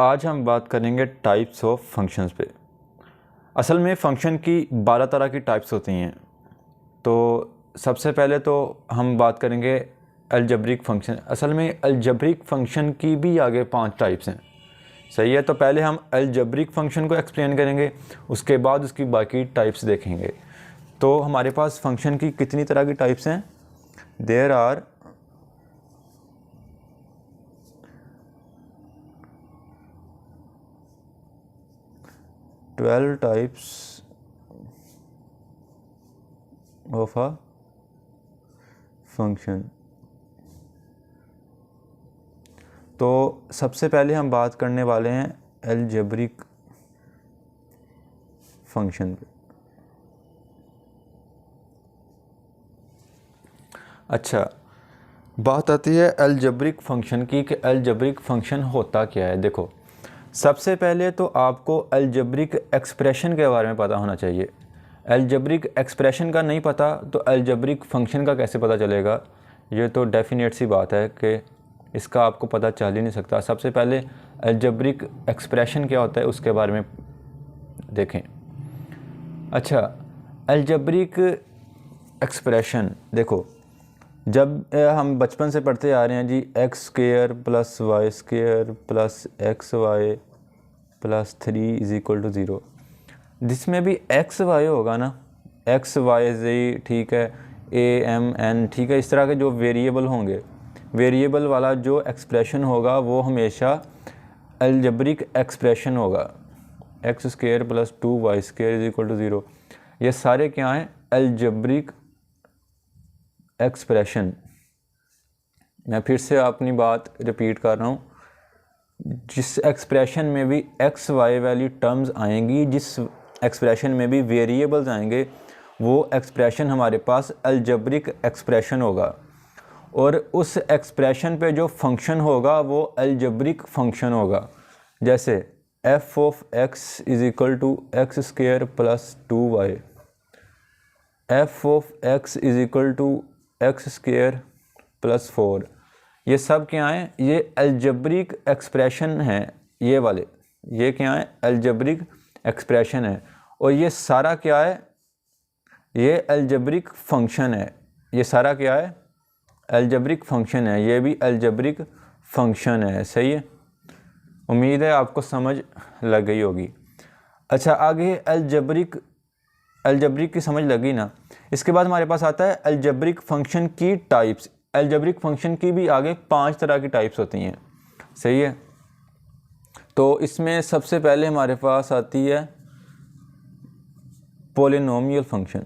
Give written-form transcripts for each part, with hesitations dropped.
आज हम बात करेंगे टाइप्स ऑफ फंक्शंस पे। असल में फ़ंक्शन की 12 तरह की टाइप्स होती हैं। तो सबसे पहले तो हम बात करेंगे अलजेब्रिक फ़ंक्शन। असल में अलजेब्रिक फ़ंक्शन की भी आगे 5 टाइप्स हैं, सही है। तो पहले हम अलजेब्रिक फ़ंक्शन को एक्सप्लेन करेंगे, उसके बाद उसकी बाकी टाइप्स देखेंगे। तो हमारे पास फ़ंक्शन की कितनी तरह की टाइप्स हैं? There are 12 types of a function. तो सबसे पहले हम बात करने वाले हैं अलजेब्रिक फंक्शन पे। अच्छा, बात आती है अलजेब्रिक फ़ंक्शन की कि अलजेब्रिक फ़ंक्शन होता क्या है। देखो, सबसे पहले तो आपको अलजेब्रिक एक्सप्रेशन के बारे में पता होना चाहिए। अलजेब्रिक एक्सप्रेशन का नहीं पता तो अलजेब्रिक फ़ंक्शन का कैसे पता चलेगा? ये तो डेफिनेट सी बात है कि इसका आपको पता चल ही नहीं सकता। सबसे पहले अलजेब्रिक एक्सप्रेशन क्या होता है उसके बारे में देखें। अच्छा, अलजेब्रिक एक्सप्रेशन देखो, जब हम बचपन से पढ़ते आ रहे हैं जी, x square plus y square plus x y plus 3 is equal to 0। जिसमें भी एक्स वाई होगा ना, एक्स वाई जी, ठीक है, ए एम एन, ठीक है, इस तरह के जो वेरिएबल होंगे, वेरिएबल वाला जो एक्सप्रेशन होगा वो हमेशा अलजेब्रिक एक्सप्रेशन होगा। X square plus 2 Y square is equal to 0, ये सारे क्या हैं? Algebraic expression. मैं फिर से अपनी बात रिपीट कर रहा हूँ, जिस एक्सप्रेशन में भी एक्स वाई वैल्यू टर्म्स आएंगी, जिस एक्सप्रेशन में भी वेरिएबल्स आएंगे, वो एक्सप्रेशन हमारे पास अलजेब्रिक एक्सप्रेशन होगा। और उस एक्सप्रेशन पे जो फंक्शन होगा वो अलजेब्रिक फंक्शन होगा। जैसे F of x is equal to x square plus 2y, F of x is equal to x square plus 4। ये सब क्या हैं? ये अलजेब्रिक एक्सप्रेशन हैं, ये वाले, ये क्या है? अलजेब्रिक एक्सप्रेशन है। और ये सारा क्या है? ये अलजेब्रिक फंक्शन है। ये सारा क्या है? अलजेब्रिक फंक्शन है। ये भी अलजेब्रिक फंक्शन है, सही है। उम्मीद है आपको समझ लग गई होगी। अच्छा, आगे अलजेब्रिक की समझ लगी ना। इसके बाद हमारे पास आता है अलजेब्रिक फंक्शन की टाइप्स। अलजेब्रिक फंक्शन की भी आगे 5 तरह की टाइप्स होती हैं, सही है। तो इसमें सबसे पहले हमारे पास आती है पॉलिनोमियल फंक्शन।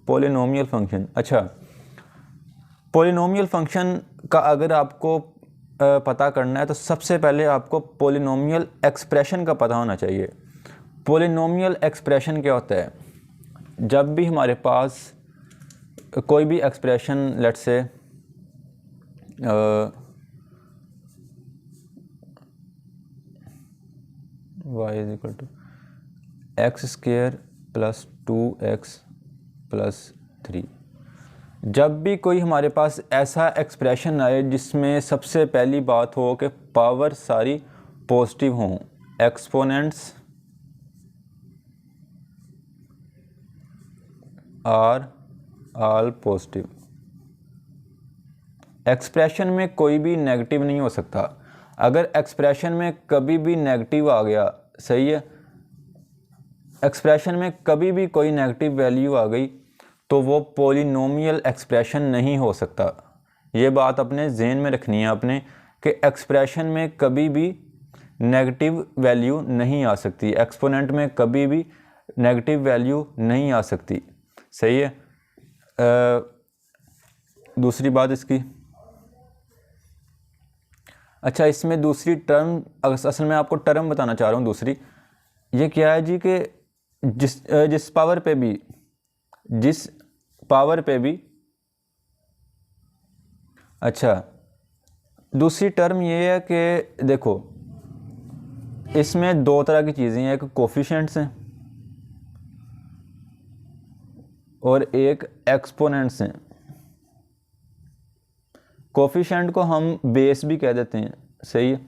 पॉलिनोमियल फंक्शन, अच्छा, पॉलिनोमियल फंक्शन का अगर आपको पता करना है तो सबसे पहले आपको पॉलिनोमियल एक्सप्रेशन का पता होना चाहिए। पॉलिनोमियल एक्सप्रेशन क्या होता है? जब भी हमारे पास कोई भी expression, let's say y is equal to x square plus 2x plus 3, जब भी कोई हमारे पास ऐसा एक्सप्रेशन आए जिसमें सबसे पहली बात हो कि पावर सारी पॉजिटिव हों, exponents are all positive, expression में कोई भी नेगेटिव नहीं हो सकता। अगर एक्सप्रेशन में कभी भी नेगेटिव आ गया, सही है, एक्सप्रेशन में कभी भी कोई नेगेटिव वैल्यू आ गई तो वो पॉलिनोमियल एक्सप्रेशन नहीं हो सकता। ये बात अपने जहन में रखनी है आपने कि एक्सप्रेशन में कभी भी नेगेटिव वैल्यू नहीं आ सकती, एक्सपोनेंट में कभी भी नेगेटिव वैल्यू नहीं आ सकती, सही है। दूसरी बात इसकी, अच्छा, इसमें दूसरी टर्म, असल में आपको टर्म बताना चाह रहा हूँ दूसरी, ये क्या है जी कि जिस पावर पे भी, अच्छा, दूसरी टर्म ये है कि देखो, इसमें 2 तरह की चीज़ें हैं, एक कोफिशिएंट्स हैं और एक एक्सपोनेंट्स हैं। कोफिशिएंट को हम बेस भी कह देते हैं, सही है,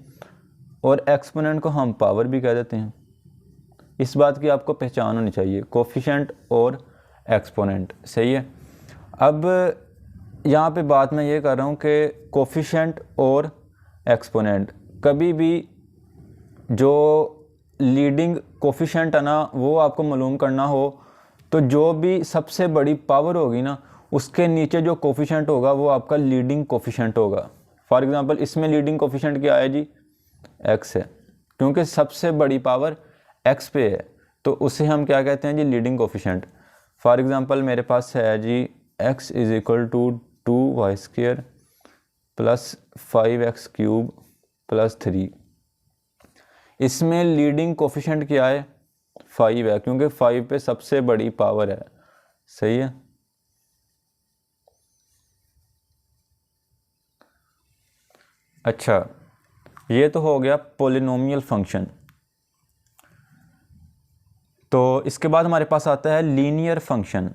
और एक्सपोनेंट को हम पावर भी कह देते हैं। इस बात की आपको पहचान होनी चाहिए, कोफिशिएंट और एक्सपोनेंट, सही है। अब यहाँ पे बात मैं ये कर रहा हूँ कि कोफिशिएंट और एक्सपोनेंट, कभी भी जो लीडिंग कोफिशिएंट है ना वो आपको मालूम करना हो तो जो भी सबसे बड़ी पावर होगी ना उसके नीचे जो कोफिशिएंट होगा वो आपका लीडिंग कोफिशिएंट होगा। फॉर एग्जांपल इसमें लीडिंग कोफिशिएंट क्या है जी, x है, क्योंकि सबसे बड़ी पावर x पे है तो उसे हम क्या कहते हैं जी, लीडिंग कोफिशिएंट। फॉर एग्जांपल मेरे पास है G x is equal to 2y² plus 5x³ plus 3। इसमें लीडिंग कोफिशिएंट क्या है, 5 है, क्योंकि 5 पे सबसे बड़ी पावर है, सही है। अच्छा, ये तो हो गया पॉलिनोमियल फंक्शन। तो इसके बाद हमारे पास आता है linear function.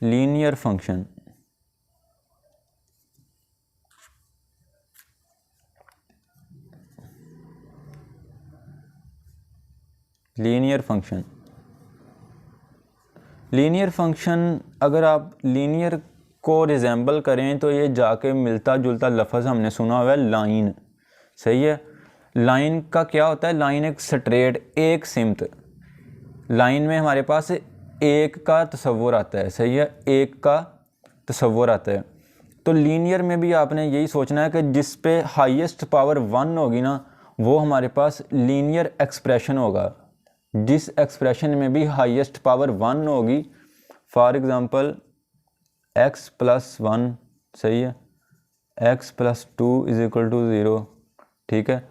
Linear function, linear function, linear function अगर आप लीनियर को रिजेंबल करें तो ये जाके मिलता जुलता लफ्ज़ हमने सुना हुआ है लाइन, सही है। लाइन का क्या होता है, लाइन एक स्ट्रेट एक सिमत, लाइन में हमारे पास एक का तसव्वुर आता है, सही है, एक का तसव्वुर आता है। तो लीनियर में भी आपने यही सोचना है कि जिस पे हाईएस्ट पावर 1 होगी ना वो हमारे पास लीनियर एक्सप्रेशन होगा। जिस एक्सप्रेशन में भी हाईएस्ट पावर 1 होगी, फॉर एग्ज़ाम्पल x प्लस 1, सही है, x plus 2 is equal to 0, ठीक है।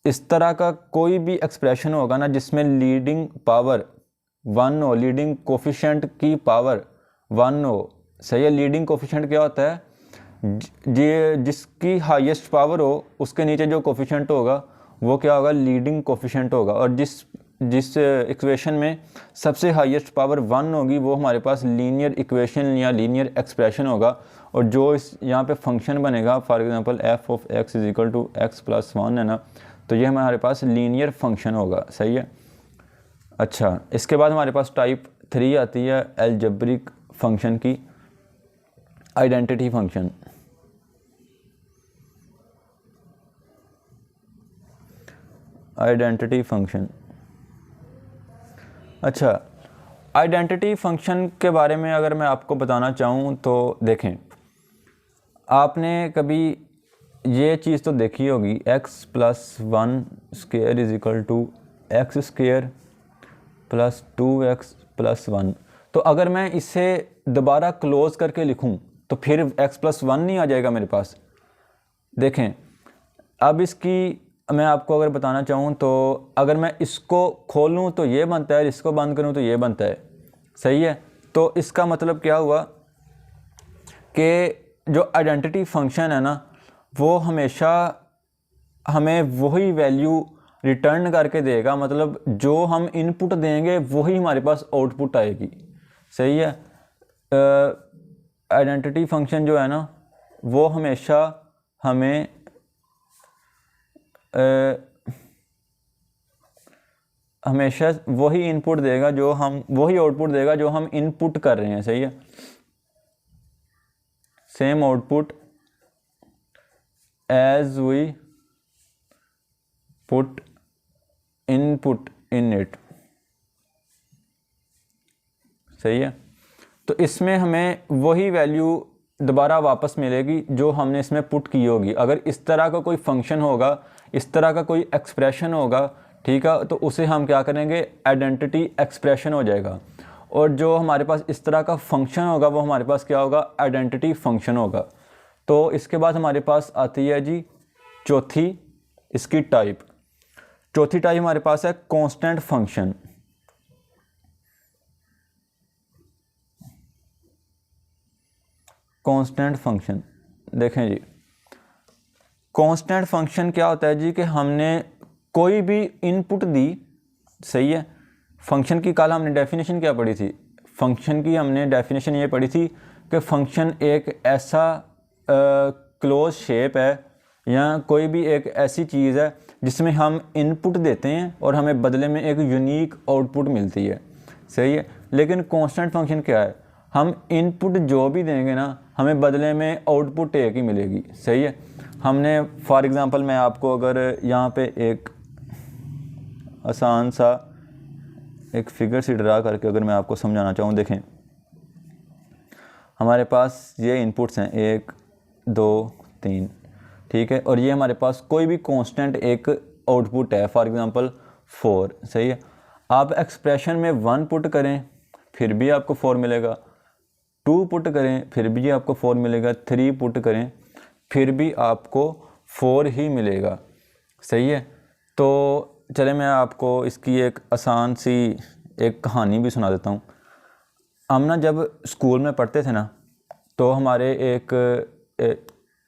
इस तरह का कोई भी एक्सप्रेशन होगा ना जिसमें लीडिंग पावर 1 हो, लीडिंग कोफिशिएंट की पावर 1 हो, सही है। लीडिंग कोफिशिएंट क्या होता है, जिसकी हाईएस्ट पावर हो उसके नीचे जो कोफिशिएंट होगा वो क्या होगा, लीडिंग कोफिशिएंट होगा। और जिस इक्वेशन में सबसे हाईएस्ट पावर 1 होगी वो हमारे पास लीनियर इक्वेशन या लीनियर एक्सप्रेशन होगा। और जो इस यहाँ पे फंक्शन बनेगा, for example f of x is equal to x plus 1 है ना, तो ये हमारे पास लीनियर फंक्शन होगा, सही है। अच्छा, इसके बाद हमारे पास टाइप 3 आती है अलजेब्रिक फंक्शन की, आइडेंटिटी फंक्शन। आइडेंटिटी फंक्शन, अच्छा, आइडेंटिटी फंक्शन के बारे में अगर मैं आपको बताना चाहूँ तो देखें, आपने कभी ये चीज़ तो देखी होगी, x plus 1 square is equal to x square plus 2x plus 1। तो अगर मैं इसे दोबारा क्लोज करके लिखूं तो फिर x प्लस 1 नहीं आ जाएगा मेरे पास। देखें, अब इसकी मैं आपको अगर बताना चाहूँ तो अगर मैं इसको खोलूँ तो ये बनता है, इसको बंद करूँ तो ये बनता है, सही है। तो इसका मतलब क्या हुआ कि जो आइडेंटिटी फंक्शन है ना वो हमेशा हमें वही वैल्यू रिटर्न करके देगा, मतलब जो हम इनपुट देंगे वही हमारे पास आउटपुट आएगी, सही है। आइडेंटिटी फंक्शन जो है ना वो हमेशा हमें हमेशा वही इनपुट देगा जो हम, वही आउटपुट देगा जो हम इनपुट कर रहे हैं, सही है। Same output as we put input in it, सही है। तो इसमें हमें वही वैल्यू दोबारा वापस मिलेगी जो हमने इसमें पुट की होगी। अगर इस तरह का कोई फंक्शन होगा, इस तरह का कोई एक्सप्रेशन होगा, ठीक है, तो उसे हम क्या करेंगे, आइडेंटिटी एक्सप्रेशन हो जाएगा। और जो हमारे पास इस तरह का फंक्शन होगा वो हमारे पास क्या होगा, आइडेंटिटी फंक्शन होगा। तो इसके बाद हमारे पास आती है जी चौथी इसकी टाइप। चौथी टाइप हमारे पास है कांस्टेंट फंक्शन। कांस्टेंट फंक्शन, देखें जी, कांस्टेंट फंक्शन क्या होता है जी कि हमने कोई भी इनपुट दी, सही है। फंक्शन की कल हमने डेफिनेशन क्या पढ़ी थी, फंक्शन की हमने डेफिनेशन ये पढ़ी थी कि फंक्शन एक ऐसा क्लोज शेप है या कोई भी एक ऐसी चीज़ है जिसमें हम इनपुट देते हैं और हमें बदले में एक यूनिक आउटपुट मिलती है, सही है। लेकिन कांस्टेंट फंक्शन क्या है, हम इनपुट जो भी देंगे ना हमें बदले में आउटपुट एक ही मिलेगी, सही है। हमने फॉर एग्ज़ाम्पल मैं आपको अगर यहाँ पे एक आसान सा एक फिगर सी ड्रा करके अगर मैं आपको समझाना चाहूँ, देखें हमारे पास ये इनपुट्स हैं 1 2 3, ठीक है, और ये हमारे पास कोई भी कांस्टेंट एक आउटपुट है, फॉर एग्ज़ाम्पल 4, सही है। आप एक्सप्रेशन में 1 पुट करें फिर भी आपको 4 मिलेगा, 2 पुट करें फिर भी आपको 4 मिलेगा, 3 पुट करें फिर भी आपको 4 ही मिलेगा, सही है। तो चले मैं आपको इसकी एक आसान सी एक कहानी भी सुना देता हूँ। हम ना जब स्कूल में पढ़ते थे ना तो हमारे एक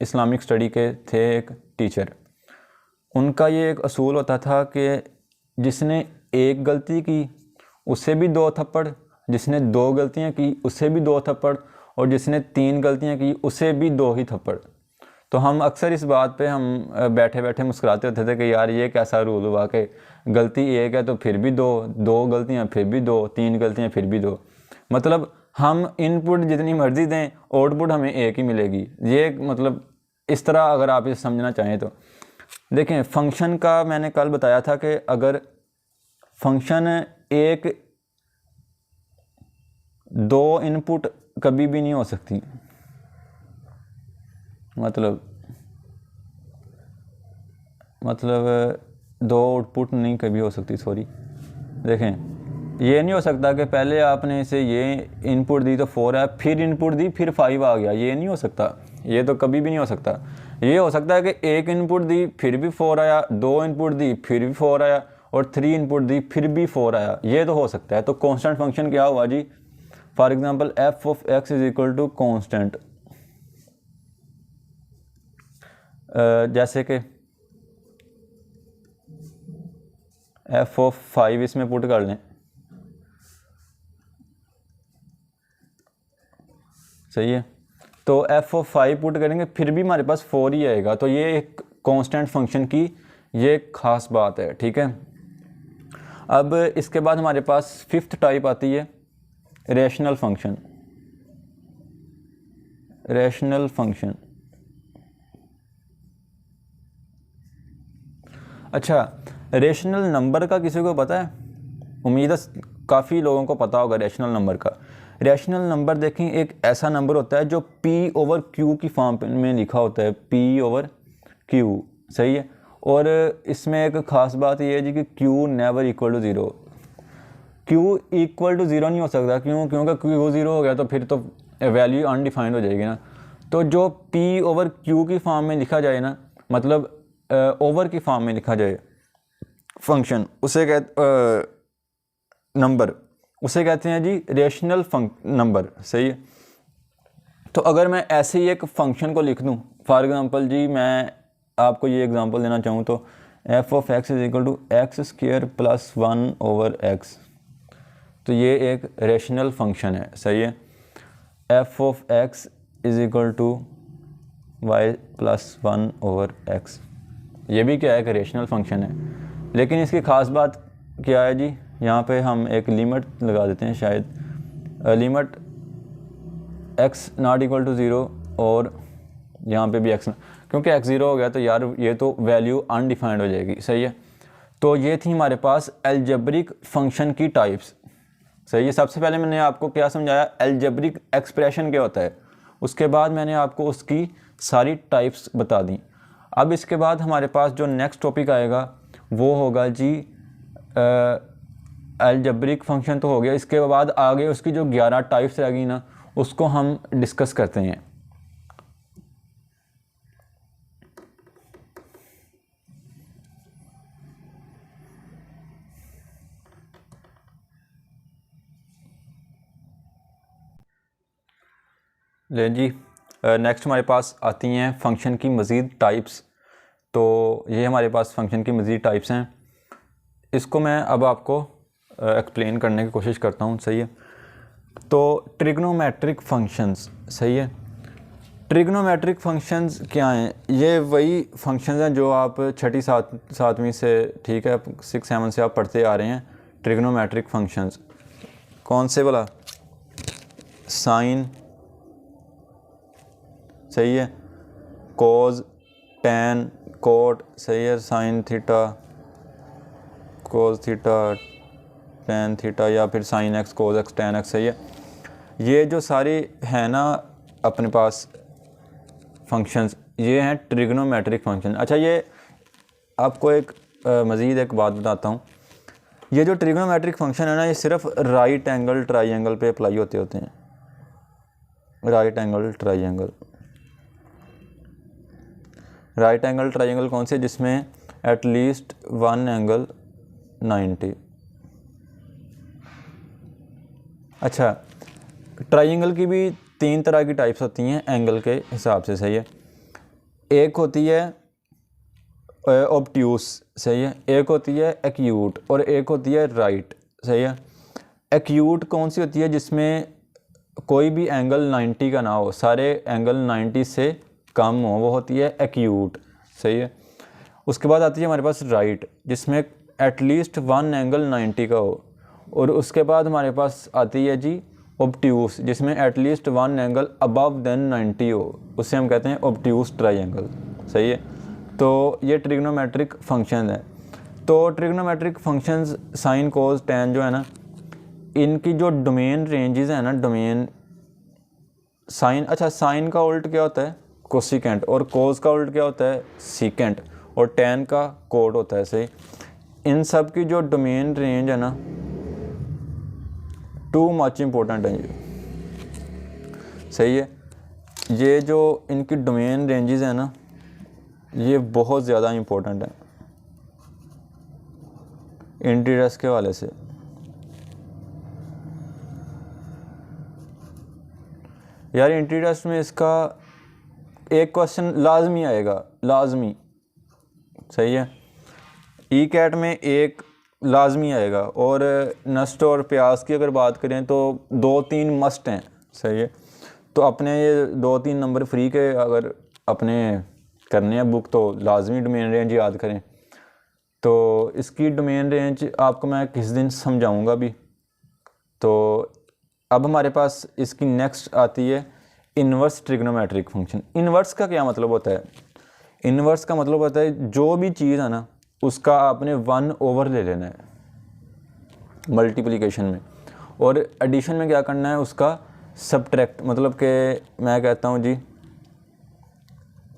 इस्लामिक स्टडी के थे एक टीचर, उनका ये एक असूल होता था कि जिसने एक गलती की उससे भी 2 थप्पड़, जिसने 2 गलतियाँ की उससे भी 2 थप्पड़, और जिसने 3 गलतियाँ की उससे भी 2 ही थप्पड़। तो हम अक्सर इस बात पे हम बैठे बैठे मुस्कुराते होते थे कि यार ये कैसा रूल हुआ कि गलती एक है तो फिर भी 2 गलतियाँ फिर भी 2, 3 गलतियाँ फिर भी 2, मतलब हम इनपुट जितनी मर्जी दें आउटपुट हमें एक ही मिलेगी। ये मतलब इस तरह अगर आप इसे समझना चाहें तो देखें, फंक्शन का मैंने कल बताया था कि अगर फंक्शन एक 2 इनपुट कभी भी नहीं हो सकती, मतलब 2 आउटपुट नहीं कभी हो सकती, सॉरी। देखें ये नहीं हो सकता कि पहले आपने इसे ये इनपुट दी तो 4 है, फिर इनपुट दी फिर 5 आ गया, ये नहीं हो सकता, ये तो कभी भी नहीं हो सकता। ये हो सकता है कि एक इनपुट दी फिर भी 4 आया, 2 इनपुट दी फिर भी 4 आया, और 3 इनपुट दी फिर भी 4 आया, ये तो हो सकता है। तो कांस्टेंट फंक्शन क्या हुआ जी, for example f of x is equal to constant, जैसे कि एफ ऑफ 5 इसमें पुट कर लें, सही है। तो एफ ऑफ 5 पुट करेंगे फिर भी हमारे पास 4 ही आएगा, तो ये एक कांस्टेंट फंक्शन की ये खास बात है, ठीक है। अब इसके बाद हमारे पास 5th टाइप आती है रैशनल फंक्शन। रैशनल फंक्शन, अच्छा रैशनल नंबर का किसी को पता है? उम्मीद है काफ़ी लोगों को पता होगा रैशनल नंबर का। रैशनल नंबर देखें एक ऐसा नंबर होता है जो P/Q की फॉर्म में लिखा होता है, P/Q, सही है। और इसमें एक ख़ास बात ये है जी कि Q never equal to 0, Q equal to 0 नहीं हो सकता, क्यों? क्योंकि Q 0 हो गया तो फिर तो वैल्यू अनडिफाइंड हो जाएगी ना। तो जो P/Q की फॉर्म में लिखा जाए ना, मतलब ओवर की फॉर्म में लिखा जाए फंक्शन, उसे नंबर उसे कहते हैं जी रैशनल नंबर, सही है। तो अगर मैं ऐसे ही एक फंक्शन को लिख दूं, फॉर एग्जांपल जी मैं आपको ये एग्जांपल देना चाहूँ तो f of x is equal to x square plus 1 over x, तो ये एक रैशनल फंक्शन है, सही है। F of x is equal to y plus 1 over x, ये भी क्या है, एक रैशनल फंक्शन है। लेकिन इसकी ख़ास बात क्या है जी, यहाँ पे हम एक लिमिट लगा देते हैं, शायद limit x not equal to 0 और यहाँ पे भी x, क्योंकि x 0 हो गया तो यार ये तो वैल्यू अनडिफाइंड हो जाएगी, सही है। तो ये थी हमारे पास अलजेब्रिक फंक्शन की टाइप्स, सही है। सबसे पहले मैंने आपको क्या समझाया, अलजेब्रिक एक्सप्रेशन क्या होता है, उसके बाद मैंने आपको उसकी सारी टाइप्स बता दी। अब इसके बाद हमारे पास जो नेक्स्ट टॉपिक आएगा वो होगा जी अलजेब्रिक फंक्शन तो हो गया, इसके बाद आगे उसकी जो 11 टाइप्स रहेगी ना उसको हम डिस्कस करते हैं। ले जी, नेक्स्ट हमारे पास आती हैं फंक्शन की मज़ीद टाइप्स। तो ये हमारे पास फंक्शन की मज़ीद टाइप्स हैं, इसको मैं अब आपको एक्सप्लेन करने की कोशिश करता हूँ, सही है। तो ट्रिग्नोमेट्रिक फंक्शंस, सही है। ट्रिग्नोमेट्रिक फंक्शंस क्या हैं? ये वही फंक्शंस हैं जो आप छठी सातवीं से, ठीक है, 6-7 से आप पढ़ते आ रहे हैं। ट्रिग्नोमेट्रिक फंक्शंस कौन से वाला? साइन, सही है, कोज, टैन, कोट, सही है, साइन थीटा, कोज थीटा, टैन थीटा, या फिर sine x, cos x, tan x, सही है। ये जो सारी है ना अपने पास फंक्शंस, ये हैं ट्रिग्नोमेट्रिक फंक्शन। अच्छा, ये आपको एक मज़ीद एक बात बताता हूँ। ये जो ट्रिग्नोमेट्रिक फंक्शन है ना, ये सिर्फ राइट एंगल ट्राइंगल पे अप्लाई होते हैं। Right angle triangle, right angle triangle कौन से? जिसमें एटलीस्ट वन एंगल 90। अच्छा, ट्राइंगल की भी 3 तरह की टाइप्स होती हैं एंगल के हिसाब से, सही है। एक होती है ऑब्ट्यूस, सही है, एक होती है एक्यूट, और एक होती है राइट, सही है। एक्यूट कौन सी होती है? जिसमें कोई भी एंगल 90 का ना हो, सारे एंगल 90 से कम हो, वो होती है एक्यूट, सही है। उसके बाद आती है हमारे पास राइट, जिसमें एटलीस्ट वन एंगल 90 का हो, और उसके बाद हमारे पास आती है जी ऑब्ट्यूस, जिसमें at least one angle above than 90 हो, उसे हम कहते हैं ऑब्ट्यूस ट्राइंगल, सही है। तो ये ट्रिग्नोमेट्रिक फंक्शन है। तो ट्रिग्नोमेट्रिक फंक्शंस साइन, कोस, टैन जो है ना, इनकी जो डोमेन रेंजेस है ना, डोमेन साइन, अच्छा साइन का उल्ट क्या होता है? कोसिकेंट, और कोस का उल्ट क्या होता है? सीकेंट, और टैन का कोट होता है, सही। इन सब की जो डोमेन रेंज है ना, टू मच इम्पोर्टेंट है ये, सही है। ये जो इनकी डोमेन रेंजेस है ना, ये बहुत ज़्यादा इम्पोर्टेंट है इंटीग्रल्स के वाले से। यार इंटीग्रल्स में इसका एक क्वेश्चन लाजमी आएगा, लाजमी, सही है। ई कैट में एक लाजमी आएगा, और नस्ट और प्याज की अगर बात करें तो 2-3 मस्ट हैं, सही है। तो अपने ये 2-3 नंबर फ्री के अगर अपने करने हैं बुक, तो लाजमी डोमेन रेंज याद करें। तो इसकी डोमेन रेंज आपको मैं किस दिन समझाऊंगा भी। तो अब हमारे पास इसकी नेक्स्ट आती है इन्वर्स ट्रिग्नोमेट्रिक फंक्शन। इन्वर्स का क्या मतलब होता है? इन्वर्स का मतलब होता है जो भी चीज़ है ना, उसका आपने 1 ओवर ले लेना है मल्टीप्लिकेशन में, और एडिशन में क्या करना है? उसका सब्ट्रैक्ट, मतलब कि मैं कहता हूँ जी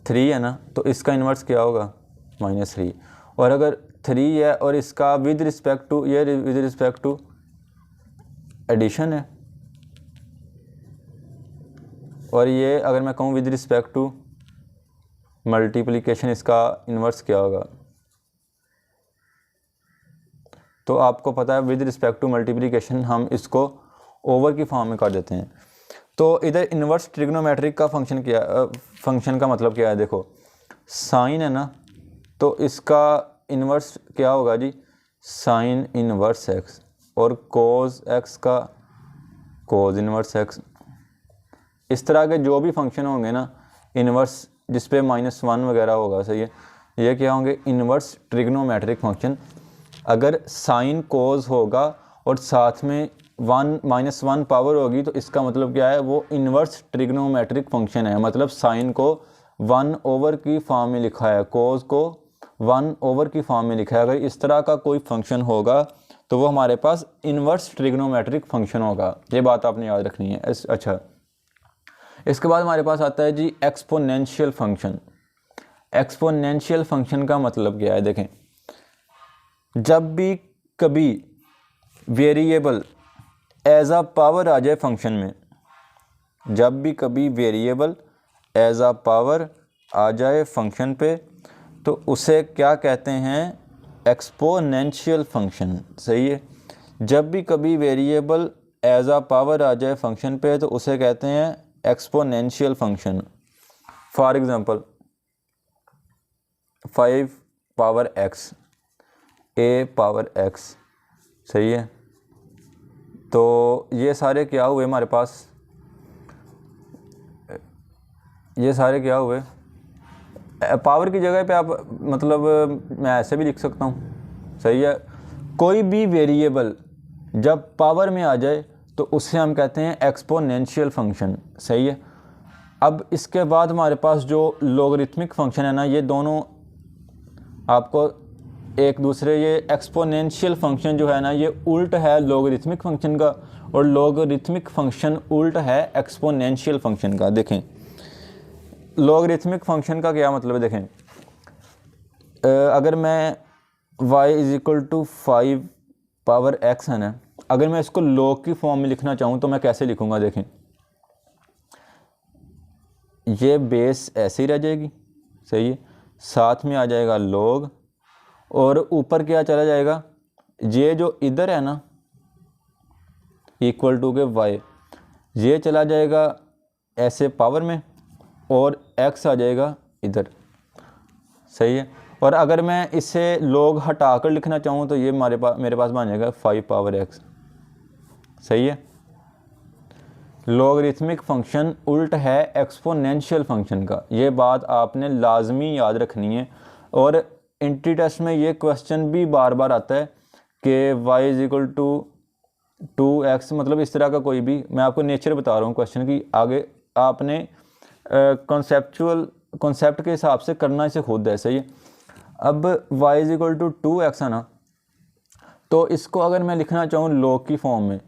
3 है ना, तो इसका इन्वर्स क्या होगा? -3। और अगर 3 है और इसका विद रिस्पेक्ट टू, ये विद रिस्पेक्ट टू एडिशन है, और ये अगर मैं कहूँ विद रिस्पेक्ट टू मल्टीप्लिकेशन, इसका इन्वर्स क्या होगा? तो आपको पता है विद रिस्पेक्ट टू मल्टीप्लिकेशन हम इसको ओवर की फॉर्म में कर देते हैं। तो इधर इन्वर्स ट्रिग्नोमेट्रिक का फंक्शन क्या, फंक्शन का मतलब क्या है? देखो साइन है ना, तो इसका इन्वर्स क्या होगा जी? साइन इन्वर्स एक्स, और कोज एक्स का कोज इन्वर्स एक्स। इस तरह के जो भी फंक्शन होंगे ना इन्वर्स, जिस पे -1 वगैरह होगा, सही है, ये क्या होंगे? Inverse trigonometric function. अगर साइन कोज होगा और साथ में -1 पावर होगी, तो इसका मतलब क्या है? वो इन्वर्स ट्रिग्नोमेट्रिक फंक्शन है। मतलब साइन को 1 ओवर की फॉर्म में लिखा है, कोज को 1 ओवर की फॉर्म में लिखा है। अगर इस तरह का कोई फंक्शन होगा तो वो हमारे पास इन्वर्स ट्रिग्नोमेट्रिक फंक्शन होगा। ये बात आपने याद रखनी है। अच्छा, इसके बाद हमारे पास आता है जी एक्सपोनेंशियल फंक्शन। एक्सपोनेंशियल फंक्शन का मतलब क्या है? देखें, जब भी कभी वेरिएबल एज अ पावर आ जाए फंक्शन में, जब भी कभी वेरिएबल एज अ पावर आ जाए फंक्शन पे, तो उसे क्या कहते हैं? एक्सपोनेंशियल फंक्शन, सही है। जब भी कभी वेरिएबल एज अ पावर आ जाए फंक्शन पे, तो उसे कहते हैं exponential function. For example 5 power x, a power x, सही है। तो ये सारे क्या हुए हमारे पास, ये सारे क्या हुए, पावर की जगह पे आप मतलब मैं ऐसे भी लिख सकता हूँ, सही है। कोई भी वेरिएबल जब पावर में आ जाए तो उससे हम कहते हैं एक्सपोनेंशियल फंक्शन, सही है। अब इसके बाद हमारे पास जो लोगरिथमिक फंक्शन है ना, ये दोनों आपको एक दूसरे, ये एक्सपोनेंशियल फंक्शन जो है ना ये उल्ट है लोगरिथमिक फंक्शन का, और लोगरिथमिक फंक्शन उल्ट है एक्सपोनेंशियल फंक्शन का। देखें लोगरिथमिक फंक्शन का क्या मतलब है, देखें अगर मैं y = 5 पावर x है ना, अगर मैं इसको log की फॉर्म में लिखना चाहूँ तो मैं कैसे लिखूँगा, देखें ये बेस ऐसे ही रह जाएगी, सही है, साथ में आ जाएगा log, और ऊपर क्या चला जाएगा, ये जो इधर है ना इक्वल टू के y, ये चला जाएगा ऐसे पावर में, और x आ जाएगा इधर, सही है। और अगर मैं इसे log हटा कर लिखना चाहूँ तो ये मेरे पास बन जाएगा 5 पावर x, सही है। लॉगरिथमिक फंक्शन उल्ट है एक्सपोनेंशियल फंक्शन का, ये बात आपने लाजमी याद रखनी है। और इंट्री टेस्ट में ये क्वेश्चन भी बार बार आता है कि y = 2x, मतलब इस तरह का कोई भी, मैं आपको नेचर बता रहा हूँ क्वेश्चन की, आगे आपने कॉन्सेप्ट के हिसाब से करना इसे खुद है, सही है। अब y = 2x है ना, तो इसको अगर मैं लिखना चाहूँ log की फॉर्म में,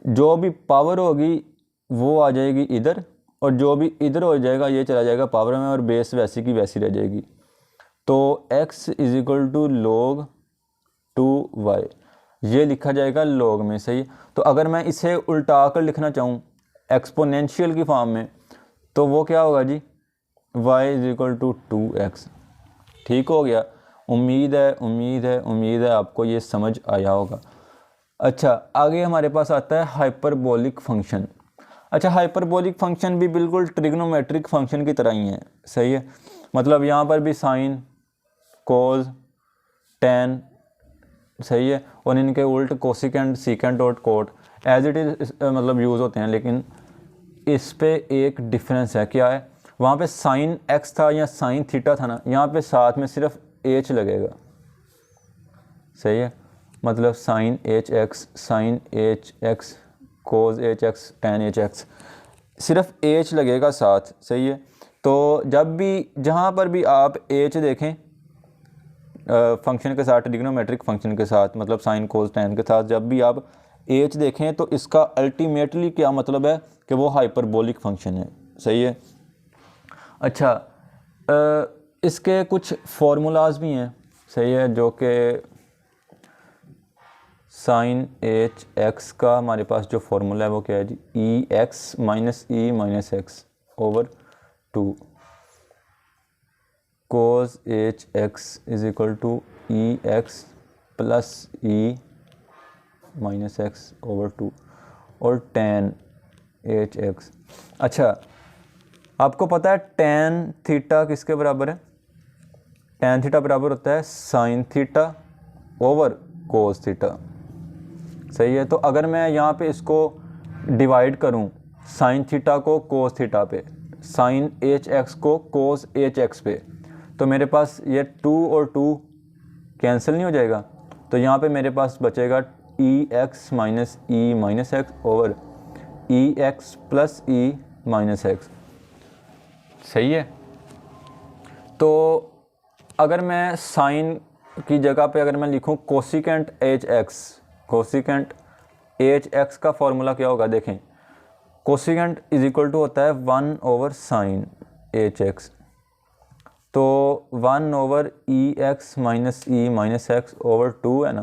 जो भी पावर होगी वो आ जाएगी इधर, और जो भी इधर हो जाएगा ये चला जाएगा पावर में, और बेस वैसी की वैसी रह जाएगी। तो x = log 2y ये लिखा जाएगा log में, सही। तो अगर मैं इसे उल्टा कर लिखना चाहूँ एक्सपोनेंशियल की फॉर्म में, तो वो क्या होगा जी, y = 2x। ठीक हो गया। उम्मीद है आपको ये समझ आया होगा। अच्छा, आगे हमारे पास आता है हाइपरबोलिक फंक्शन। अच्छा, हाइपरबोलिक फंक्शन भी बिल्कुल ट्रिग्नोमेट्रिक फंक्शन की तरह ही है, सही है। मतलब यहाँ पर भी साइन, कोज, टेन, सही है, और इनके उल्ट कोसिकेंट, सीकेंट और कोट एज इट इज़ मतलब यूज़ होते हैं, लेकिन इस पे एक डिफरेंस है। क्या है, वहाँ पे साइन एक्स था या साइन थीटा था ना, यहाँ पे साथ में सिर्फ एच लगेगा, सही है। मतलब sine h x, sine h x, cos h x, tan h x, सिर्फ एच लगेगा साथ, सही है। तो जब भी जहाँ पर भी आप एच देखें फंक्शन के साथ, ट्रिग्नोमेट्रिक फंक्शन के साथ, मतलब साइन कोज टेन के साथ, जब भी आप एच देखें तो इसका अल्टीमेटली क्या मतलब है कि वो हाइपरबोलिक फंक्शन है, सही है। अच्छा, इसके कुछ फार्मूलाज भी हैं, सही है, जो कि साइन एच एक्स का हमारे पास जो फार्मूला है वो क्या है जी, ई x minus E minus x over 2, कोस एच एक्स = ई x plus E minus x over 2, और टेन एच एक्स। अच्छा, आपको पता है टेन थीटा किसके बराबर है, टेन थीटा बराबर होता है sine theta over cos theta, सही है। तो अगर मैं यहाँ पे इसको डिवाइड करूँ, साइन थीटा को कोस थीटा पे, साइन एच एक्स को कोस एच एक्स पे, तो मेरे पास ये 2 और 2 कैंसिल नहीं हो जाएगा, तो यहाँ पे मेरे पास बचेगा ई x minus E minus x over ई x plus E minus x, सही है। तो अगर मैं साइन की जगह पे अगर मैं लिखूँ cosecant H x, cosecant H x का फॉर्मूला क्या होगा, देखें कोसिकेंट = होता है 1 ओवर साइन एच एक्स, तो 1 ओवर ई x minus E minus x over 2 है ना,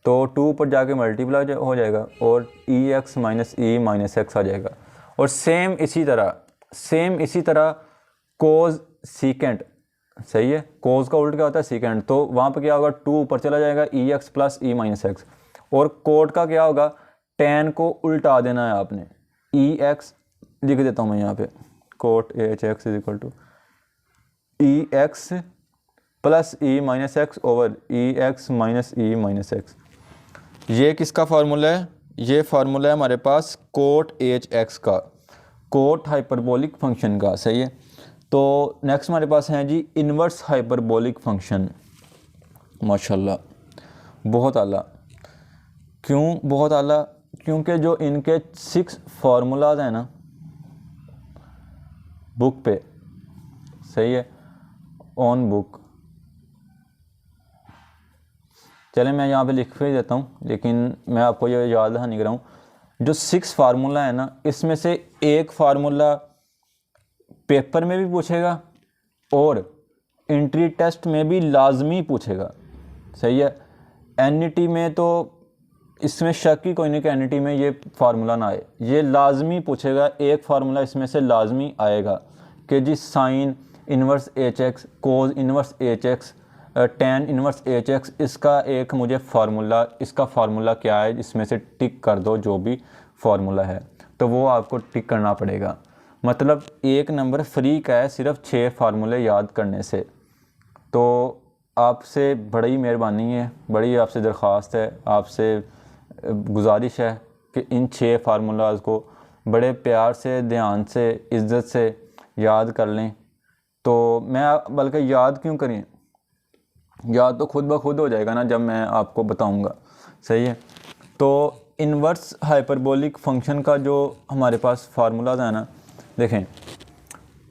तो 2 पर जाके मल्टीप्लाई हो जाएगा और ई x minus E minus x आ जाएगा। और सेम इसी तरह कोज सीकेंट, सही है, कोज का उल्ट क्या होता है, सीकेंट, तो वहाँ पर क्या होगा, 2 ऊपर चला जाएगा, ई x plus E minus x. और कोट का क्या होगा, टेन को उल्टा देना है आपने, ई एक्स लिख देता हूँ मैं यहाँ पे, कोट एच एक्स = ई x plus E minus x over ई x minus E minus x. ये किसका फार्मूला है, ये फार्मूला है हमारे पास कोट एच एक्स का, कोट हाइपरबोलिक फंक्शन का, सही है। तो नेक्स्ट हमारे पास है जी इन्वर्स हाइपरबोलिक फंक्शन। माशाल्लाह बहुत आला। क्यों बहुत आला? क्योंकि जो इनके 6 फार्मूलाज हैं ना बुक पे, सही है, ऑन बुक, चले मैं यहाँ पे लिख भी देता हूँ, लेकिन मैं आपको ये याद दहानी कराऊँ, जो 6 फार्मूला है ना, इसमें से एक फार्मूला पेपर में भी पूछेगा और एंट्री टेस्ट में भी लाजमी पूछेगा, सही है। एनईटी में तो इसमें शक ही कोई नहीं कि एनईटी में ये फार्मूला ना आए, ये लाजमी पूछेगा। एक फार्मूला इसमें से लाजमी आएगा कि जी sine inverse h x, cos inverse h x, tan inverse h x, इसका एक मुझे फार्मूला, इसका फार्मूला क्या है, इसमें से टिक कर दो जो भी फार्मूला है, तो वो आपको टिक करना पड़ेगा। मतलब एक नंबर फ्री का है सिर्फ 6 फार्मूले याद करने से। तो आपसे बड़ी मेहरबानी है, बड़ी आपसे दरख्वास्त है, आपसे गुजारिश है कि इन 6 फार्मूलाज को बड़े प्यार से, ध्यान से, इज़्ज़त से याद कर लें। तो मैं बल्कि याद क्यों करें, याद तो खुद ब खुद हो जाएगा ना जब मैं आपको बताऊंगा, सही है। तो इन्वर्स हाइपरबोलिक फंक्शन का जो हमारे पास फार्मूलाज है ना, देखें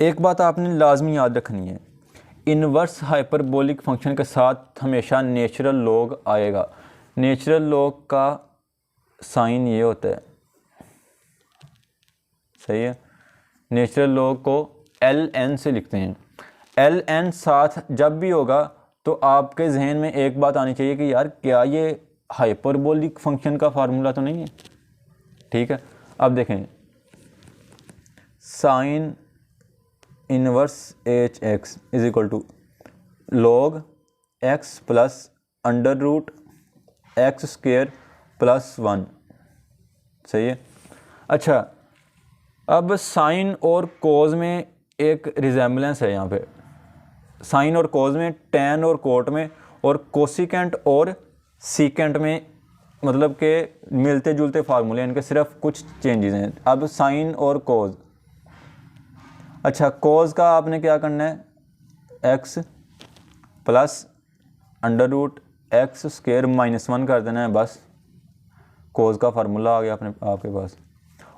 एक बात आपने लाजमी याद रखनी है, इन्वर्स हाइपरबोलिक फंक्शन के साथ हमेशा नेचुरल लॉग आएगा। नेचुरल लॉग का साइन ये होता है, सही है। नेचुरल लॉग को ln से लिखते हैं। ln साथ जब भी होगा तो आपके जहन में एक बात आनी चाहिए कि यार क्या ये हाइपरबोलिक फंक्शन का फार्मूला तो नहीं है, ठीक है। अब देखें sine inverse h x is equal to log x plus under root x square plus 1, सही है। अच्छा, अब साइन और कोज में एक रिजेम्बलेंस है यहाँ पे, साइन और कोज में, टैन और कोट में, और कोसिकेंट और सीकेंट में, मतलब के मिलते जुलते फार्मूले, इनके सिर्फ कुछ चेंजेस हैं। अब साइन और कोज, अच्छा कोज का आपने क्या करना है, x plus under root x square minus 1 कर देना है, बस कोज का फार्मूला आ गया अपने आपके पास।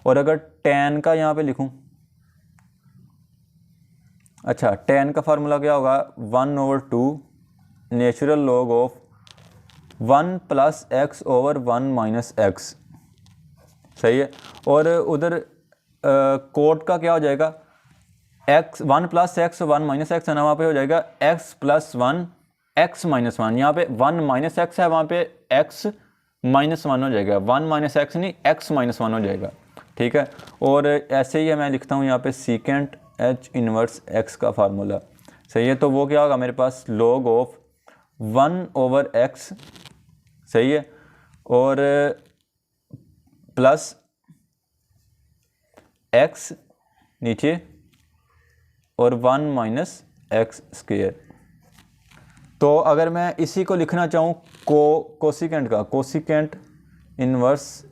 और अगर टैन का यहाँ पे लिखूँ, अच्छा टैन का फार्मूला क्या होगा, 1/2 natural log of 1 plus x over 1 minus x, सही है। और उधर कोट का क्या हो जाएगा, x 1 plus x 1 minus x है ना, वहाँ पे हो जाएगा एक्स प्लस 1 एक्स माइनस 1, यहाँ पे 1 माइनस एक्स है, वहाँ पे एक्स माइनस 1 हो जाएगा, 1 माइनस एक्स नहीं एक्स माइनस 1 हो जाएगा, ठीक है। और ऐसे ही मैं लिखता हूँ यहाँ पे सीकेंट एच इन्वर्स एक्स का फार्मूला, सही है। तो वो क्या होगा मेरे पास, लॉग ऑफ 1 ओवर एक्स, सही है, और प्लस एक्स नीचे और 1 माइनस एक्स स्क्वेयर। तो अगर मैं इसी को लिखना चाहूँ कोसिकेंट का, cosecant inverse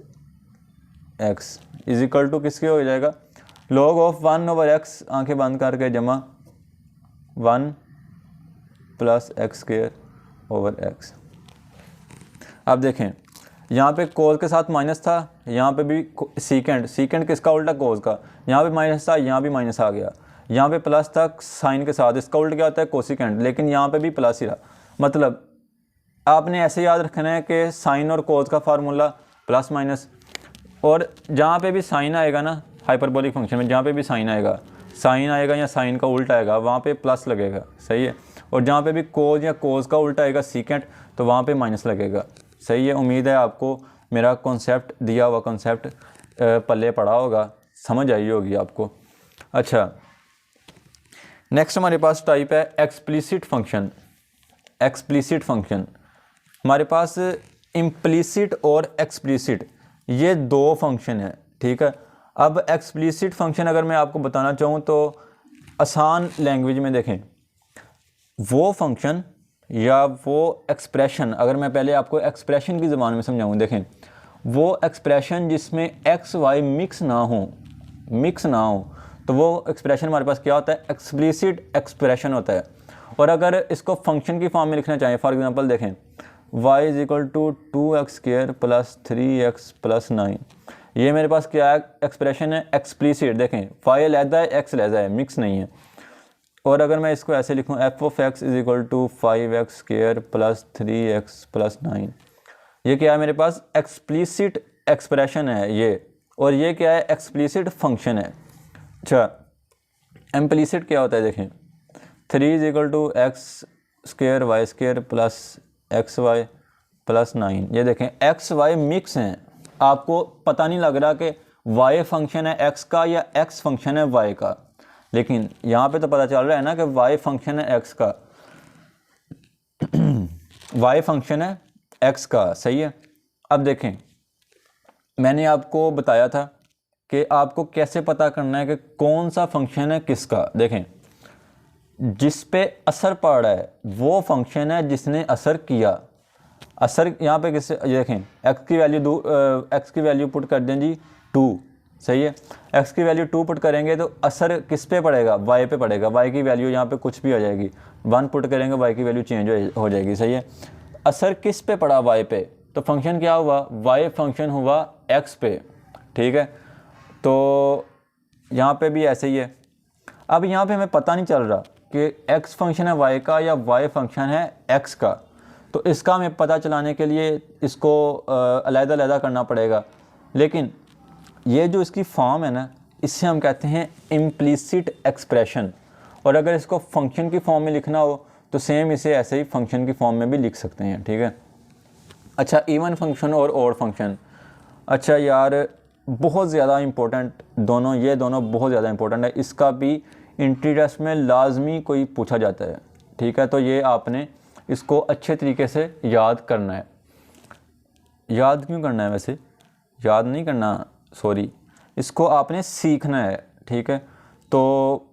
x is equal to किसके हो जाएगा, लॉग ऑफ 1 ओवर एक्स आंखें बंद करके जमा 1 plus x square over x. अब देखें यहाँ पे कोज के साथ माइनस था, यहाँ पे भी सीकेंट, सीकेंट किसका उल्टा, कोज का, यहाँ पे माइनस था, यहाँ भी माइनस आ गया, यहाँ पे प्लस था साइन के साथ, इसका उल्टा क्या होता है कोसिकेंट, लेकिन यहाँ पे भी प्लस ही रहा। मतलब आपने ऐसे याद रखना है कि साइन और कोज का फार्मूला प्लस माइनस, और जहाँ पे भी साइन आएगा ना हाइपरबोलिक फंक्शन में, जहाँ पे भी साइन आएगा या साइन का उल्टा आएगा वहाँ पे प्लस लगेगा, सही है। और जहाँ पे भी कोज या कोज का उल्टा आएगा सीकेंट, तो वहाँ पे माइनस लगेगा, सही है। उम्मीद है आपको मेरा कॉन्सेप्ट, दिया हुआ कॉन्सेप्ट पल्ले पड़ा होगा, समझ आई होगी आपको। अच्छा नेक्स्ट हमारे पास टाइप है एक्सप्लिसिट फंक्शन। एक्सप्लिसिट फंक्शन हमारे पास इम्प्लिसिट और एक्सप्लिसिट, ये 2 फंक्शन है, ठीक है। अब एक्सप्लिसिट फंक्शन अगर मैं आपको बताना चाहूँ तो आसान लैंग्वेज में देखें, वो फंक्शन या वो एक्सप्रेशन, अगर मैं पहले आपको एक्सप्रेशन की ज़बान में समझाऊँ, देखें वो एक्सप्रेशन जिसमें एक्स वाई मिक्स ना हो तो वो एक्सप्रेशन हमारे पास क्या होता है, एक्सप्लिसिट एक्सप्रेशन होता है। और अगर इसको फंक्शन की फॉर्म में लिखना चाहें, फॉर एग्जांपल देखें y is equal to 2x² plus 3x plus 9, ये मेरे पास क्या है, एक्सप्रेशन है एक्सप्लिसिट। देखें y लहदा है, x लहदा है, मिक्स नहीं है। और अगर मैं इसको ऐसे लिखूँ f(x) is equal to 5x² plus 3x plus 9, ये क्या है मेरे पास, एक्सप्लिसिट एक्सप्रेशन है ये। और ये क्या है, एक्सप्लिसिट फंक्शन है। अच्छा, इम्प्लिसिट क्या होता है, देखें 3 is equal to x² y² plus xy plus 9, ये देखें एक्स वाई मिक्स हैं। आपको पता नहीं लग रहा कि y फंक्शन है x का या x फंक्शन है y का, लेकिन यहाँ पे तो पता चल रहा है ना कि y फंक्शन है x का y फंक्शन है x का, सही है। अब देखें मैंने आपको बताया था कि आपको कैसे पता करना है कि कौन सा फंक्शन है किसका। देखें जिस पे असर पड़ रहा है वो फंक्शन है जिसने असर किया। असर यहाँ पे किससे, देखें x की वैल्यू पुट कर दें जी 2, सही है। x की वैल्यू 2 पुट करेंगे तो असर किस पे पड़ेगा, y पे पड़ेगा। y की वैल्यू यहाँ पे कुछ भी आ जाएगी, 1 पुट करेंगे y की वैल्यू चेंज हो जाएगी, सही है। असर किस पे पड़ा, y पे, तो फंक्शन क्या हुआ, y फंक्शन हुआ x पे, ठीक है। तो यहाँ पे भी ऐसे ही है। अब यहाँ पे हमें पता नहीं चल रहा कि x फंक्शन है y का या y फंक्शन है x का, तो इसका हमें पता चलाने के लिए इसको अलग-अलग करना पड़ेगा। लेकिन ये जो इसकी फॉर्म है ना, इससे हम कहते हैं इम्प्लिसिट एक्सप्रेशन। और अगर इसको फंक्शन की फॉर्म में लिखना हो तो सेम इसे ऐसे ही फंक्शन की फॉर्म में भी लिख सकते हैं, ठीक है। अच्छा, इवन फंक्शन और ऑड फंक्शन, अच्छा यार बहुत ज़्यादा इम्पोर्टेंट दोनों, ये दोनों बहुत ज़्यादा इम्पोर्टेंट है। इसका भी एंट्री टेस्ट में लाजमी कोई पूछा जाता है, ठीक है। तो ये आपने इसको अच्छे तरीके से याद करना है। याद क्यों करना है, वैसे याद नहीं करना, सॉरी, इसको आपने सीखना है, ठीक है। तो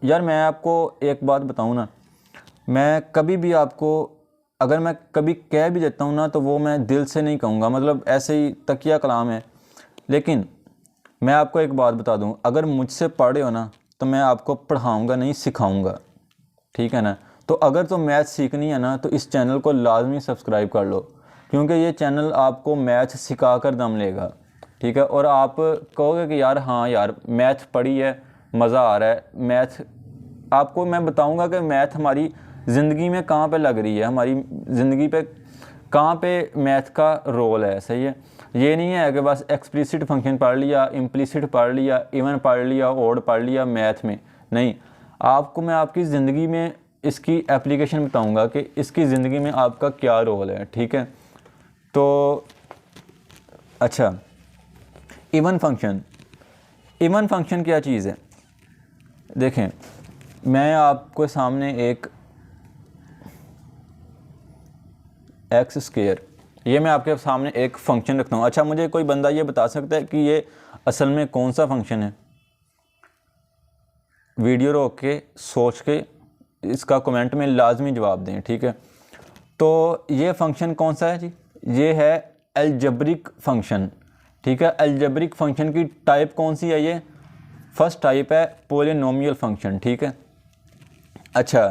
यार मैं आपको एक बात बताऊं ना, मैं कभी भी आपको अगर मैं कभी कह भी देता हूं ना तो वो मैं दिल से नहीं कहूँगा, मतलब ऐसे ही तकिया कलाम है। लेकिन मैं आपको एक बात बता दूं, अगर मुझसे पढ़े हो ना तो मैं आपको पढ़ाऊंगा नहीं, सिखाऊंगा, ठीक है ना। तो अगर तो मैथ सीखनी है ना तो इस चैनल को लाजमी सब्सक्राइब कर लो, क्योंकि ये चैनल आपको मैथ सिखा कर दम लेगा, ठीक है। और आप कहोगे कि यार हाँ यार मैथ पढ़ी है, मज़ा आ रहा है मैथ। आपको मैं बताऊंगा कि मैथ हमारी ज़िंदगी में कहाँ पे लग रही है, हमारी ज़िंदगी पे कहाँ पे मैथ का रोल है, सही है। ये नहीं है कि बस एक्सप्लिसिट फंक्शन पढ़ लिया, इम्प्लिसिट पढ़ लिया, इवन पढ़ लिया, ऑड पढ़ लिया मैथ में, नहीं। आपको मैं आपकी ज़िंदगी में इसकी एप्लीकेशन बताऊंगा कि इसकी ज़िंदगी में आपका क्या रोल है, ठीक है। तो अच्छा, इवन फंक्शन क्या चीज़ है, देखें मैं आपको सामने एक x², ये मैं आपके सामने एक फंक्शन रखता हूँ। अच्छा, मुझे कोई बंदा ये बता सकता है कि ये असल में कौन सा फंक्शन है? वीडियो रोक के सोच के इसका कमेंट में लाजमी जवाब दें, ठीक है। तो ये फंक्शन कौन सा है जी? ये है अलजेब्रिक फंक्शन, ठीक है। अलजेब्रिक फंक्शन की टाइप कौन सी है? ये फर्स्ट टाइप है पॉलिनोमियल फंक्शन, ठीक है। अच्छा,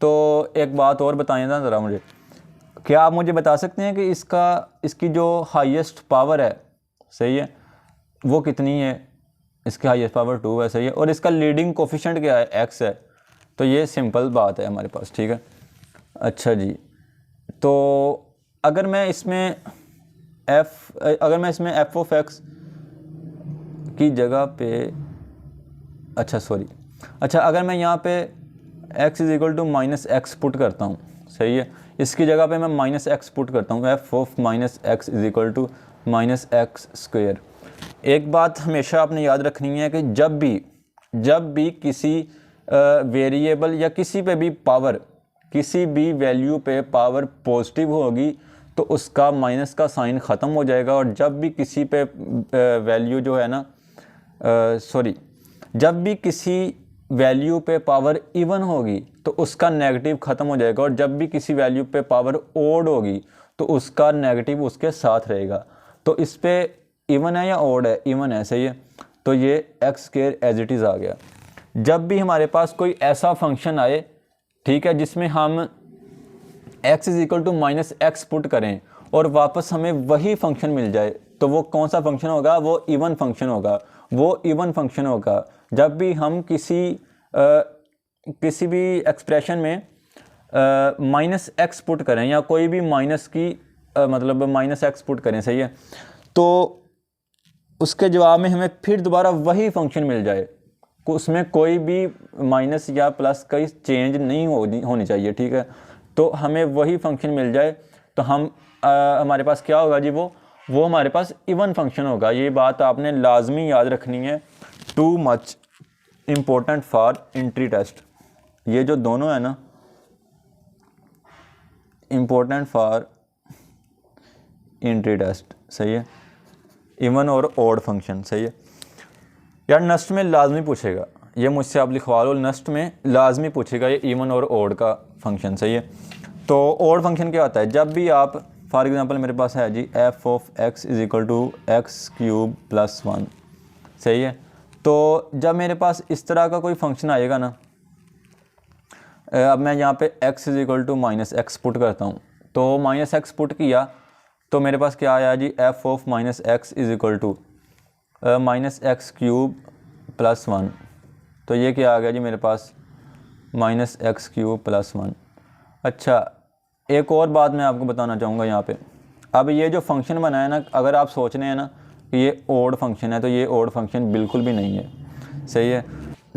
तो एक बात और बताएं ना ज़रा मुझे, क्या आप मुझे बता सकते हैं कि इसकी जो हाईएस्ट पावर है, सही है, वो कितनी है? इसकी हाईएस्ट पावर 2 है, सही है। और इसका लीडिंग कोफिशिएंट क्या है? x है। तो ये सिंपल बात है हमारे पास, ठीक है। अच्छा जी, तो अगर मैं इसमें f(x) की जगह पे, अच्छा अगर मैं यहाँ पे x is equal to -x put करता हूँ, सही है, इसकी जगह पे मैं -x पुट करता हूँ, f(-x) is equal to -x²। एक बात हमेशा आपने याद रखनी है कि जब भी किसी वेरिएबल या किसी पे भी पावर, किसी भी वैल्यू पे पावर पॉजिटिव होगी तो उसका माइनस का साइन ख़त्म हो जाएगा। और जब भी किसी पे वैल्यू जो है ना, जब भी किसी वैल्यू पे पावर इवन होगी तो उसका नेगेटिव ख़त्म हो जाएगा। और जब भी किसी वैल्यू पे पावर ओड होगी तो उसका नेगेटिव उसके साथ रहेगा। तो इस पर इवन है या ओड है, इवन है, सही है। तो ये x square as it is आ गया। जब भी हमारे पास कोई ऐसा फंक्शन आए, ठीक है, जिसमें हम x is equal to minus x put करें और वापस हमें वही फंक्शन मिल जाए, तो वो कौन सा फंक्शन होगा? वो इवन फंक्शन होगा। वो इवन फंक्शन होगा जब भी हम किसी भी एक्सप्रेशन में माइनस एक्स पुट करें या कोई भी माइनस की मतलब माइनस एक्स पुट करें, सही है, तो उसके जवाब में हमें फिर दोबारा वही फंक्शन मिल जाए, उसमें कोई भी माइनस या प्लस का चेंज नहीं होनी चाहिए, ठीक है। तो हमें वही फंक्शन मिल जाए तो हमारे पास क्या होगा जी? वो हमारे पास इवन फंक्शन होगा। ये बात आपने लाजमी याद रखनी है, too much important for entry test. ये जो दोनों है ना, इम्पोर्टेंट फॉर एंट्री टेस्ट, सही है, इवन और ओड फंक्शन, सही है यार। नस्ट में लाजमी पूछेगा, ये मुझसे आप लिखवा लो, नस्ट में लाजमी पूछेगा ये इवन और ओड का फंक्शन, सही है। तो ओड फंक्शन क्या होता है? जब भी आप, फॉर एग्जांपल मेरे पास है जी f of x is equal to x cube plus 1, सही है। तो जब मेरे पास इस तरह का कोई फंक्शन आएगा ना, अब मैं यहाँ पे x is equal to minus x put करता हूँ, तो माइनस एक्स पुट किया तो मेरे पास क्या आया जी? F of minus x is equal to minus x cube plus 1। तो ये क्या आ गया जी मेरे पास? Minus x cube plus 1। अच्छा, एक और बात मैं आपको बताना चाहूँगा यहाँ पे। अब ये जो फंक्शन बना है ना, अगर आप सोच रहे हैं ना कि ये ओड फंक्शन है, तो ये ओड फंक्शन बिल्कुल भी नहीं है, सही है।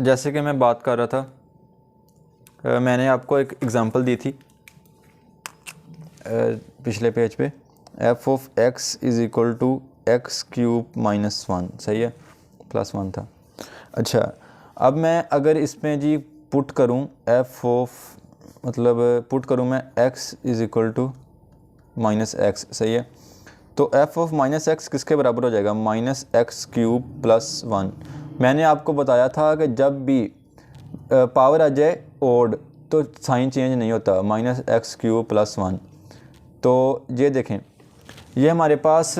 जैसे कि मैं बात कर रहा था, मैंने आपको एक एग्ज़ाम्पल दी थी पिछले पेज पे, f of x is equal to x cube minus 1, सही है, प्लस 1 था। अच्छा, अब मैं अगर इसमें जी पुट करूं एफ ऑफ, मतलब पुट करूं मैं x is equal to minus x, सही है, तो एफ ऑफ माइनस एक्स किसके बराबर हो जाएगा? Minus x cube plus 1। मैंने आपको बताया था कि जब भी पावर आ जाए ओड तो साइन चेंज नहीं होता, माइनस एक्स क्यूब प्लस 1। तो ये देखें, ये हमारे पास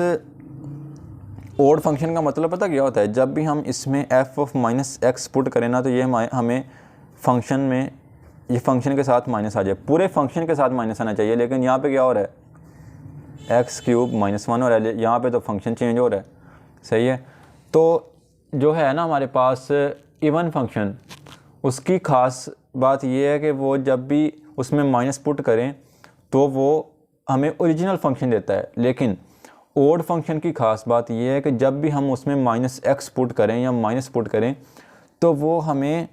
ओड फंक्शन का मतलब पता क्या होता है? जब भी हम इसमें f of minus x put करें ना, तो ये हमें फंक्शन में, ये फंक्शन के साथ माइनस आ जाए, पूरे फंक्शन के साथ माइनस आना चाहिए, लेकिन यहाँ पे क्या हो रहा है? एक्स क्यूब माइनस 1 हो रहा है, यहाँ पे तो फंक्शन चेंज हो रहा है, सही है। तो जो है ना हमारे पास इवन फंक्शन, उसकी ख़ास बात ये है कि वो जब भी उसमें माइनस पुट करें तो वो हमें ओरिजिनल फंक्शन देता है, लेकिन ओड फंक्शन की ख़ास बात यह है कि जब भी हम उसमें माइनस एक्स पुट करें या माइनस पुट करें तो वो हमें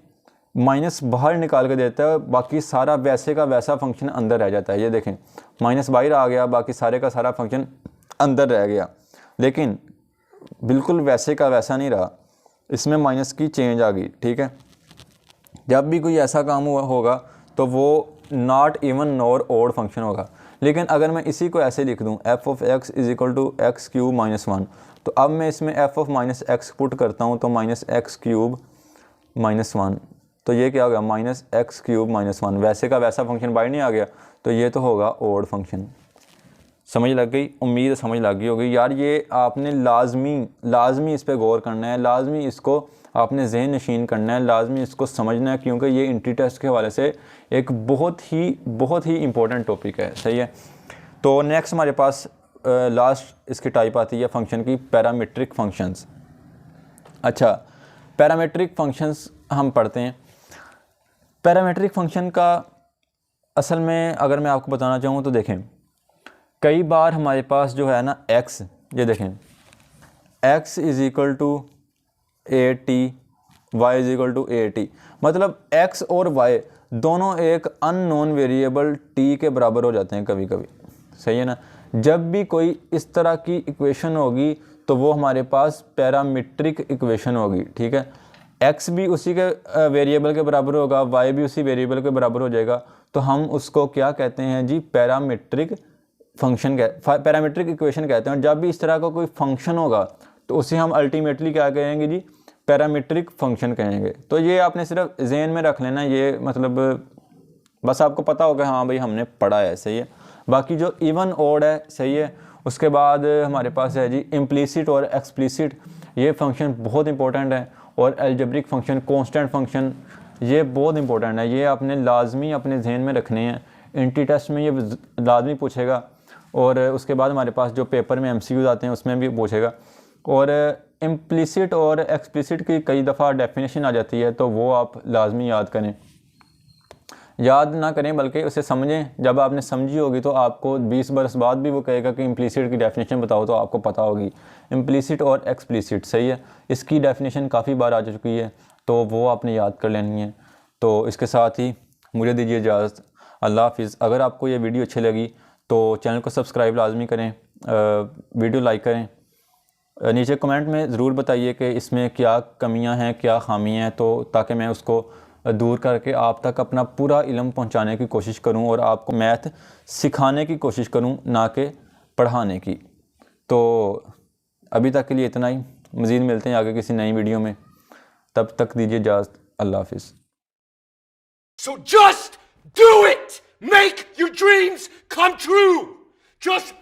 माइनस बाहर निकाल के देता है, बाकी सारा वैसे का वैसा फंक्शन अंदर रह जाता है। ये देखें, माइनस बाहर आ गया, बाकी सारे का सारा फंक्शन अंदर रह गया, लेकिन बिल्कुल वैसे का वैसा नहीं रहा, इसमें माइनस की चेंज आ गई, ठीक है। जब भी कोई ऐसा काम हुआ होगा तो वो not even nor odd function होगा। लेकिन अगर मैं इसी को ऐसे लिख दूं, f of x is equal to x cube minus 1, तो अब मैं इसमें f of minus x put करता हूं, तो माइनस एक्स क्यूब माइनस 1, तो ये क्या हो गया? माइनस एक्स क्यूब माइनस 1, वैसे का वैसा फंक्शन बाहर नहीं आ गया, तो ये तो होगा ओड फंक्शन। समझ लग गई? उम्मीद समझ लग गई होगी यार। ये आपने लाजमी इस पर गौर करना है, लाजमी इसको आपने जहन नशीन करना है, लाजमी इसको समझना है, क्योंकि ये एंट्री टेस्ट के हवाले से एक बहुत ही इंपॉर्टेंट टॉपिक है, सही है। तो नेक्स्ट हमारे पास लास्ट इसकी टाइप आती है फंक्शन की, पैरामीट्रिक फंक्शंस। अच्छा, पैरामीट्रिक फंक्शंस हम पढ़ते हैं। पैरामीट्रिक फंक्शन का असल में अगर मैं आपको बताना चाहूँ तो देखें, कई बार हमारे पास जो है ना x, ये देखें x is equal to a t, y is equal to a t, मतलब x और y दोनों एक अननोन वेरिएबल t के बराबर हो जाते हैं कभी कभी, सही है ना। जब भी कोई इस तरह की इक्वेशन होगी तो वो हमारे पास पैरामीट्रिक इक्वेशन होगी, ठीक है। x भी उसी के वेरिएबल के बराबर होगा, y भी उसी वेरिएबल के बराबर हो जाएगा, तो हम उसको क्या कहते हैं जी? पैरामीट्रिक फंक्शन, पैरामीट्रिक इक्वेशन कहते हैं। जब भी इस तरह का कोई फंक्शन होगा तो उसे हम अल्टीमेटली क्या कहेंगे जी? पैरामीट्रिक फंक्शन कहेंगे। तो ये आपने सिर्फ जहन में रख लेना, ये मतलब बस आपको पता होगा हाँ भाई हमने पढ़ा है, सही है। बाकी जो इवन ओड है, सही है, उसके बाद हमारे पास है जी इम्प्लिसिट और एक्सप्लिसिट, ये फंक्शन बहुत इंपॉर्टेंट है। और अलजेब्रिक फंक्शन, कांस्टेंट फंक्शन, ये बहुत इंपॉर्टेंट है, ये आपने लाजमी अपने जहन में रखने हैं। इंटी टेस्ट में ये लाजमी पूछेगा, और उसके बाद हमारे पास जो पेपर में एमसीक्यूज आते हैं उसमें भी पूछेगा। और इम्प्लिसिट और एक्सप्लिसिट की कई दफ़ा डेफिनेशन आ जाती है, तो वो आप लाजमी याद करें, याद ना करें बल्कि उसे समझें। जब आपने समझी होगी तो आपको 20 बरस बाद भी वो कहेगा कि इम्प्लिसिट की डेफिनेशन बताओ, तो आपको पता होगी। इम्प्लिसिट और एक्सप्लिसिट, सही है, इसकी डेफिनेशन काफ़ी बार आ चुकी है, तो वो आपने याद कर लेनी है। तो इसके साथ ही मुझे दीजिए इजाज़त, अल्लाह हाफिज़। अगर आपको ये वीडियो अच्छी लगी तो चैनल को सब्सक्राइब लाजमी करें, वीडियो लाइक करें, नीचे कमेंट में ज़रूर बताइए कि इसमें क्या कमियां हैं, क्या खामियां हैं, तो ताकि मैं उसको दूर करके आप तक अपना पूरा इल्म पहुंचाने की कोशिश करूं और आपको मैथ सिखाने की कोशिश करूं, ना कि पढ़ाने की। तो अभी तक के लिए इतना ही, मज़ीद मिलते हैं आगे किसी नई वीडियो में, तब तक दीजिए इजाज़त, अल्लाह हाफिज़। So just do it! Make your dreams come true! Just